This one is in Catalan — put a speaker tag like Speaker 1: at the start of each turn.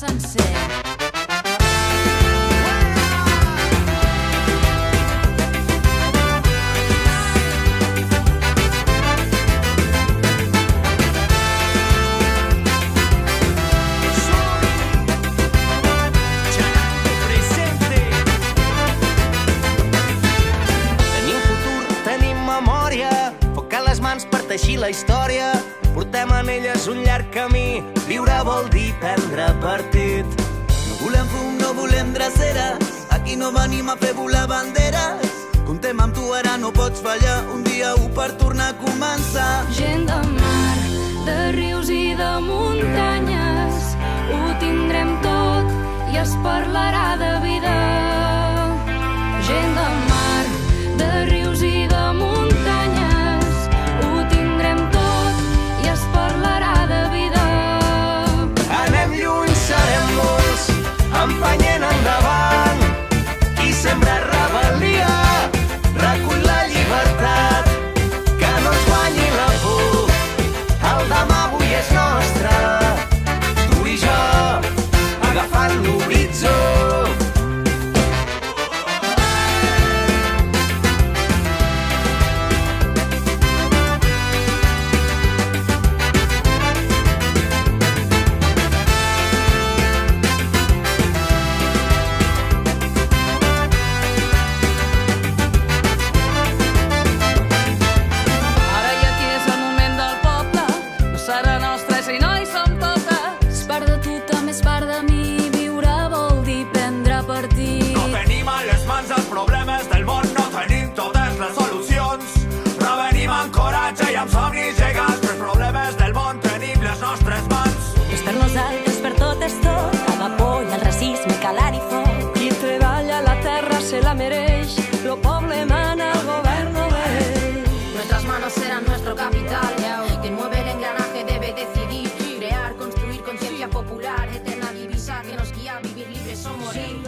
Speaker 1: sencer.
Speaker 2: Teixir la història, portem en elles un llarg camí. Viure vol dir prendre partit.
Speaker 3: No volem fum, no volem dreceres, aquí no venim a fer volar banderes. Comptem amb tu, ara no pots fallar, un dia per tornar a començar.
Speaker 1: Gent de mar, de rius i de muntanyes, ho tindrem tot i es parlarà de vida. Gent de mar, de rius i de muntanyes, ho tindrem tot i es parlarà de vida.
Speaker 2: Anem lluny, serem molts, empenyent endavant. Qui sembra rebel·lia, recull la llibertat. Que no ens guanyi la por, el demà avui és nostre. Tu i jo, agafant l'horitzó. Amb somnis gegants, però els problemes del món tenim les nostres mans.
Speaker 4: És per nosaltres, per tot és tot, a vapor i el racisme, calar i foc.
Speaker 5: Qui treballa la terra se la mereix, lo poble mana, el govern no ve.
Speaker 6: Nuestras manos serán nuestro capital, quien mueve el engranaje debe decidir, crear, construir conciencia popular, eterna divisa que nos guía a vivir libres o morir.